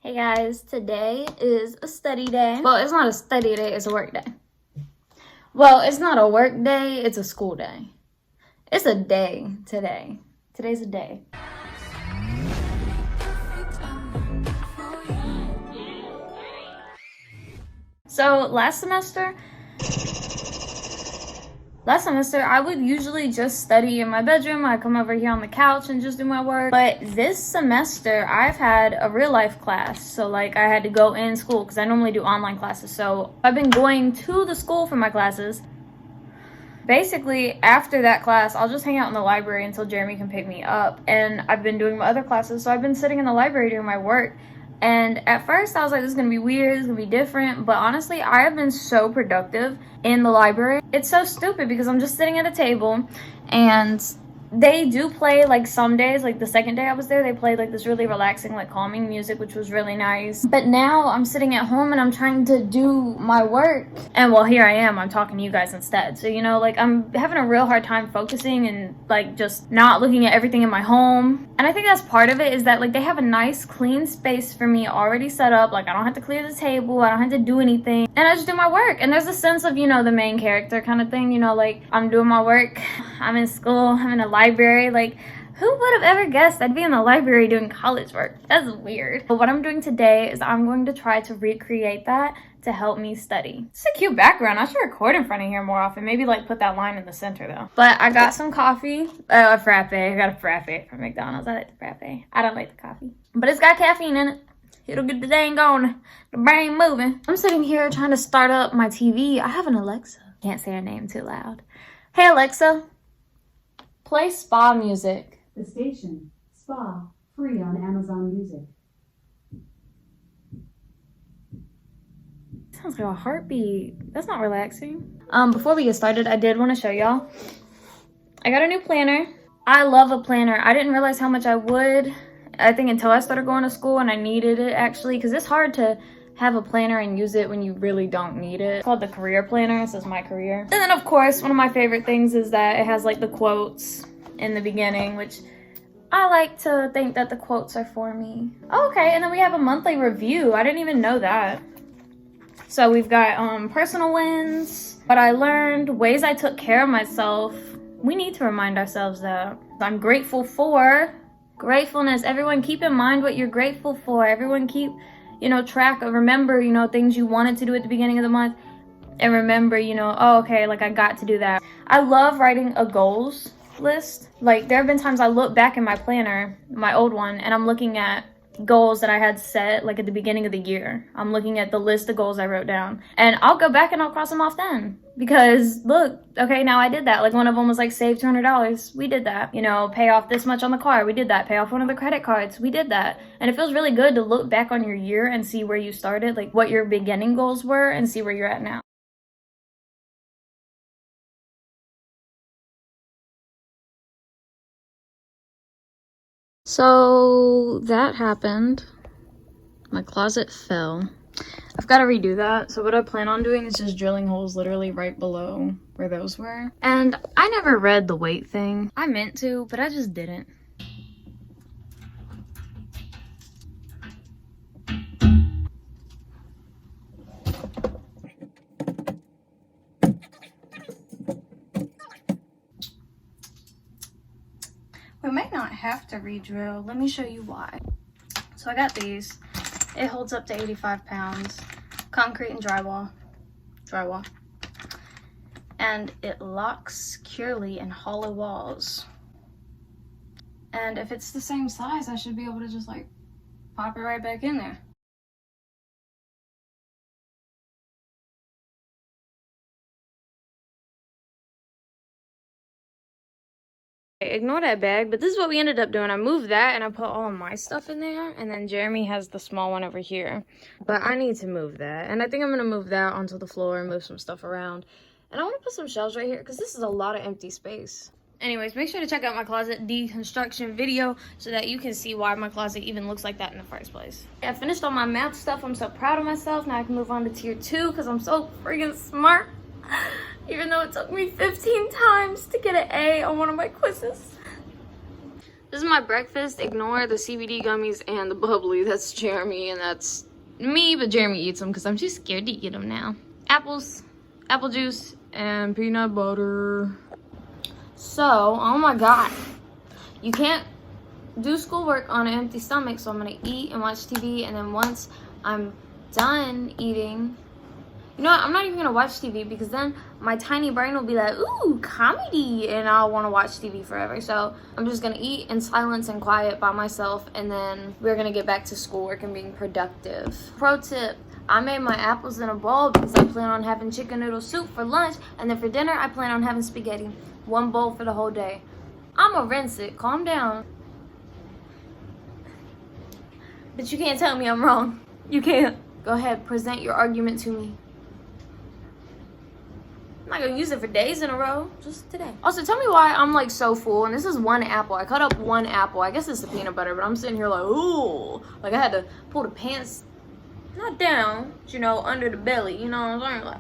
Hey guys, today is a study day. Well, it's not a study day, it's a work day. Well, it's not a work day, it's a school day. It's a day today. Today's a day. So last semester, I would usually just study in my bedroom. I'd come over here on the couch and just do my work. But this semester, I've had a real life class. So like I had to go in school because I normally do online classes. So I've been going to the school for my classes. Basically, after that class, I'll just hang out in the library until Jeremy can pick me up. And I've been doing my other classes. So I've been sitting in the library doing my work. And at first I was like, this is gonna be weird, this is gonna be different, but honestly, I have been so productive in the library. It's so stupid because I'm just sitting at a table and they do play, like some days, like the second day I was there, they played like this really relaxing, like calming music, which was really nice. But now I'm sitting at home and I'm trying to do my work. And well, here I am, I'm talking to you guys instead. So, you know, like I'm having a real hard time focusing and like just not looking at everything in my home. And I think that's part of it is that like they have a nice clean space for me already set up. Like I don't have to clear the table, I don't have to do anything. And I just do my work. And there's a sense of, you know, the main character kind of thing, you know, like I'm doing my work, I'm in school, I'm in a library. Like who would have ever guessed I'd be in the library doing college work? That's weird. But what I'm doing today is I'm going to try to recreate that to help me study. It's a cute background. I should record in front of here more often. Maybe like put that line in the center though. But I got some coffee. A frappe. I got a frappe from McDonald's. I like the frappe. I don't like the coffee. But it's got caffeine in it. It'll get the dang going. The brain moving. I'm sitting here trying to start up my TV. I have an Alexa. Can't say her name too loud. Hey Alexa. Play spa music. The station, Spa, free on Amazon Music. Sounds like a heartbeat. That's not relaxing. Before we get started, I did want to show y'all. I got a new planner. I love a planner. I didn't realize how much I would, I think, until I started going to school, and I needed it actually, because it's hard to have a planner and use it when you really don't need it. It's called the career planner. It says my career. And then of course, one of my favorite things is that it has like the quotes in the beginning, which I like to think that the quotes are for me. Oh, okay, and then we have a monthly review. I didn't even know that. So we've got personal wins, what I learned, ways I took care of myself. We need to remind ourselves that I'm grateful for. Gratefulness. Everyone keep in mind what you're grateful for. Everyone keep, you know, track of, remember, you know, things you wanted to do at the beginning of the month. And remember, you know, oh, okay, like I got to do that. I love writing a goals list. Like there have been times I look back in my planner, my old one, and I'm looking at goals that I had set like at the beginning of the year. I'm looking at the list of goals I wrote down, and I'll go back and I'll cross them off then, because look, okay, now I did that. Like one of them was like save $200. We did that. You know, pay off this much on the car. We did that. Pay off one of the credit cards. We did that. And it feels really good to look back on your year and see where you started, like what your beginning goals were, and see where you're at now. So that happened. My closet fell. I've got to redo that. So what I plan on doing is just drilling holes literally right below where those were. And I never read the weight thing. I meant to, but I just didn't. We might not have to re-drill. Let me show you why. So I got these. It holds up to 85 pounds. Concrete and drywall. And it locks securely in hollow walls. And if it's the same size, I should be able to just like pop it right back in there. Ignore that bag, but this is what we ended up doing. I moved that and I put all of my stuff in there, and then Jeremy has the small one over here. But I need to move that, and I think I'm gonna move that onto the floor and move some stuff around. And I want to put some shelves right here because this is a lot of empty space. Anyways, make sure to check out my closet deconstruction video so that you can see why my closet even looks like that in the first place. I finished all my math stuff. I'm so proud of myself. Now I can move on to tier 2 because I'm so freaking smart. Even though it took me 15 times to get an A on one of my quizzes. This is my breakfast. Ignore the CBD gummies and the bubbly. That's Jeremy and that's me, but Jeremy eats them because I'm too scared to eat them now. Apples, apple juice, and peanut butter. So, oh my god. You can't do schoolwork on an empty stomach, so I'm gonna eat and watch TV, and then once I'm done eating, you know what, I'm not even gonna watch TV because then my tiny brain will be like, ooh, comedy, and I'll want to watch TV forever. So I'm just gonna eat in silence and quiet by myself, and then we're gonna get back to schoolwork and being productive. Pro tip, I made my apples in a bowl because I plan on having chicken noodle soup for lunch, and then for dinner I plan on having spaghetti. One bowl for the whole day. I'ma rinse it, calm down. But you can't tell me I'm wrong. You can't. Go ahead, present your argument to me. I'm not gonna use it for days in a row, just today. Also, tell me why I'm like so full, and this is one apple. I cut up one apple. I guess it's the peanut butter, but I'm sitting here like, ooh. Like I had to pull the pants, not down, but, you know, under the belly, you know what I'm saying? Like,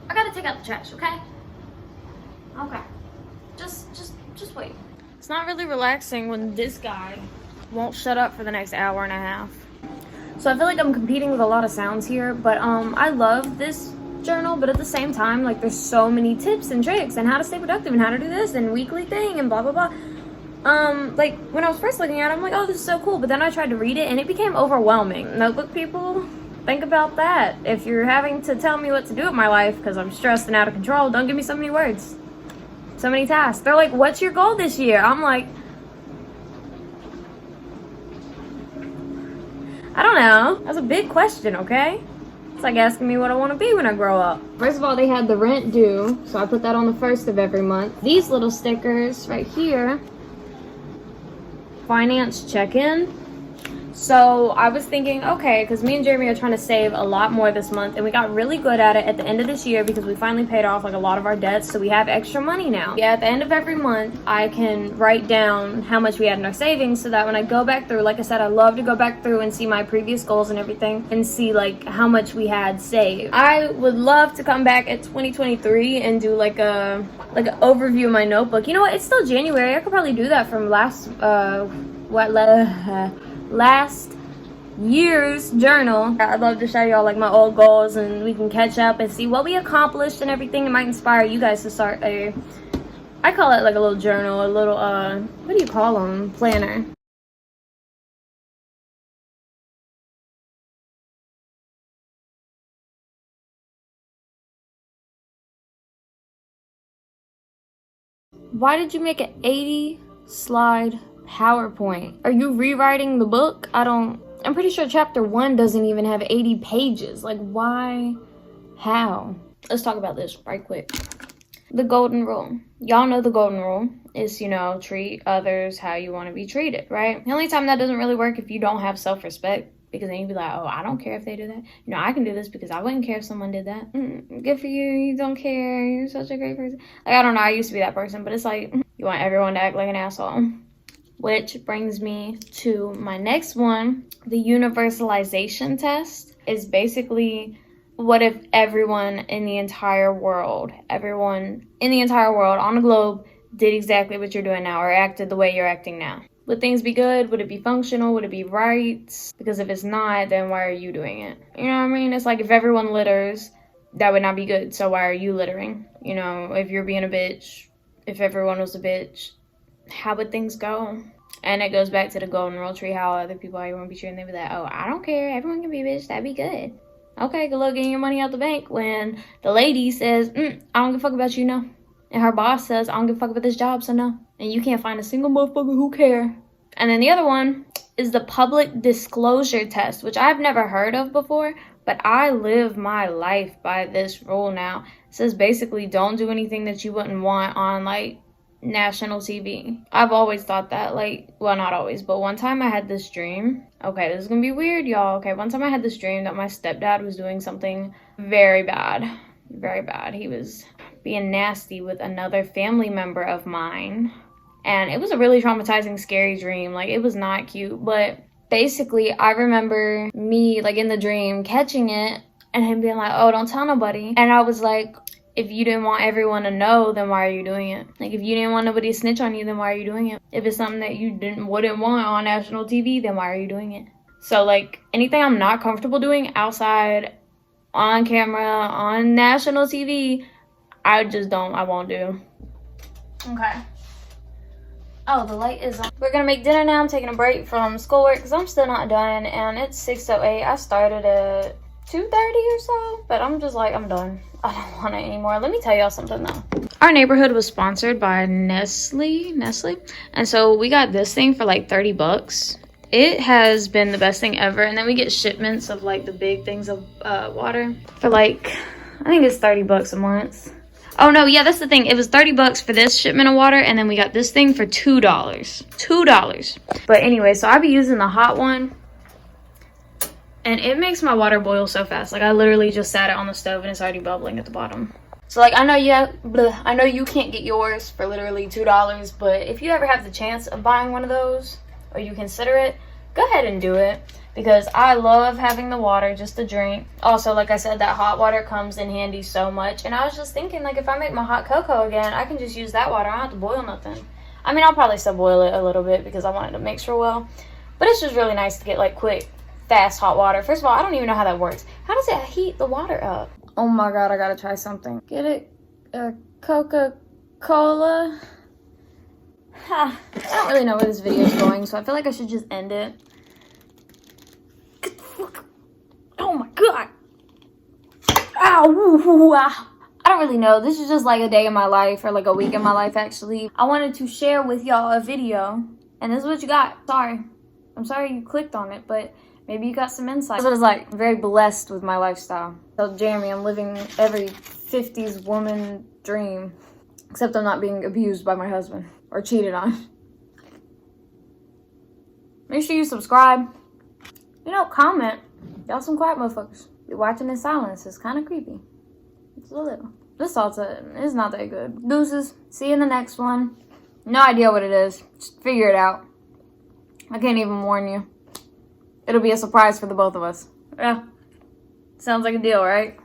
I gotta take out the trash, okay? Okay. Just wait. It's not really relaxing when this guy won't shut up for the next hour and a half. So I feel like I'm competing with a lot of sounds here, but I love this journal, but at the same time, like there's so many tips and tricks and how to stay productive and how to do this and weekly thing and blah blah blah. Like when I was first looking at it, I'm like, oh, this is so cool, but then I tried to read it and it became overwhelming. Notebook people, think about that. If you're having to tell me what to do with my life because I'm stressed and out of control, don't give me so many words, so many tasks. They're like, what's your goal this year? I'm like, I don't know. That's a big question, okay? It's like asking me what I want to be when I grow up. First of all, they had the rent due, so I put that on the 1st of every month. These little stickers right here, finance check-in. So I was thinking, okay, because me and Jeremy are trying to save a lot more this month, and we got really good at it at the end of this year because we finally paid off like a lot of our debts, so we have extra money now. Yeah, at the end of every month, I can write down how much we had in our savings so that when I go back through, like I said, I love to go back through and see my previous goals and everything and see like how much we had saved. I would love to come back at 2023 and do like an overview of my notebook. You know what? It's still January. I could probably do that from last year's journal. I'd love to show y'all like my old goals and we can catch up and see what we accomplished and everything. It might inspire you guys to start I call it like a little journal, a little what do you call them? Planner. Why did you make an 80 slide PowerPoint? Are you rewriting the book? I'm pretty sure chapter 1 doesn't even have 80 pages. Like, why? How? Let's talk about this right quick. The golden rule. Y'all know the golden rule is, you know, treat others how you want to be treated, right? The only time that doesn't really work if you don't have self-respect, because then you'd be like, oh, I don't care if they do that. You know, I can do this because I wouldn't care if someone did that. Good for you. You don't care. You're such a great person. Like, I don't know. I used to be that person, but it's like, you want everyone to act like an asshole. Which brings me to my next one. The universalization test is basically, what if everyone in the entire world on the globe did exactly what you're doing now or acted the way you're acting now? Would things be good? Would it be functional? Would it be right? Because if it's not, then why are you doing it? You know what I mean? It's like if everyone litters, that would not be good. So why are you littering? You know, if you're being a bitch, if everyone was a bitch, how would things go? And it goes back to the golden rule, treat how other people how you want to be treated. And they be like, oh, I don't care. Everyone can be a bitch. That'd be good. Okay, good luck getting your money out the bank when the lady says, I don't give a fuck about you, no. And her boss says, I don't give a fuck about this job, so no. And you can't find a single motherfucker who care. And then the other one is the public disclosure test, which I've never heard of before, but I live my life by this rule now. It says basically don't do anything that you wouldn't want on like national TV. I've always thought that, like, well, not always, but one time I had this dream. Okay, this is gonna be weird, y'all. Okay, one time I had this dream that my stepdad was doing something very bad. Very bad. He was being nasty with another family member of mine. And it was a really traumatizing, scary dream. Like, it was not cute. But basically, I remember me, like, in the dream, catching it and him being like, oh, don't tell nobody. And I was like, if you didn't want everyone to know, then why are you doing it? Like, if you didn't want nobody to snitch on you, then why are you doing it? If it's something that you wouldn't want on national TV, then why are you doing it? So, like, anything I'm not comfortable doing outside, on camera, on national TV, I won't do. Okay. Oh, the light is on. We're gonna make dinner now. I'm taking a break from schoolwork because I'm still not done, and it's 6:08. I started at 2:30 or so, but I'm just like, I'm done. I don't want it anymore. Let me tell y'all something though. Our neighborhood was sponsored by Nestle, and so we got this thing for like 30 bucks. It has been the best thing ever, and then we get shipments of like the big things of water for like, I think it's 30 bucks a month. Oh no, yeah, that's the thing. It was 30 bucks for this shipment of water, and then we got this thing for $2. $2. But anyway, so I be using the hot one, and it makes my water boil so fast. Like, I literally just sat it on the stove and it's already bubbling at the bottom. So like, I know you can't get yours for literally $2, but if you ever have the chance of buying one of those, or you consider it, go ahead and do it, because I love having the water just to drink. Also, like I said, that hot water comes in handy so much, and I was just thinking, like, if I make my hot cocoa again, I can just use that water. I don't have to boil nothing. I mean, I'll probably still boil it a little bit because I want it to mix real well, but it's just really nice to get like quick, fast hot water. First of all, I don't even know how that works. How does it heat the water up? Oh my god, I gotta try something. Get it? Coca-Cola? I don't really know where this video is going, so I feel like I should just end it. Get the fuck. Oh my god. Ow. I don't really know. This is just like a day in my life, or like a week in my life, actually. I wanted to share with y'all a video, and this is what you got. Sorry. I'm sorry you clicked on it, but maybe you got some insight. That's what it's like. I'm very blessed with my lifestyle. So Jeremy, I'm living every 50s woman dream, except I'm not being abused by my husband or cheated on. Make sure you subscribe. You know, comment. Y'all some quiet motherfuckers. You're watching in silence. It's kind of creepy. It's a little. This salsa is not that good. Deuces. See you in the next one. No idea what it is. Just figure it out. I can't even warn you. It'll be a surprise for the both of us. Yeah. Sounds like a deal, right?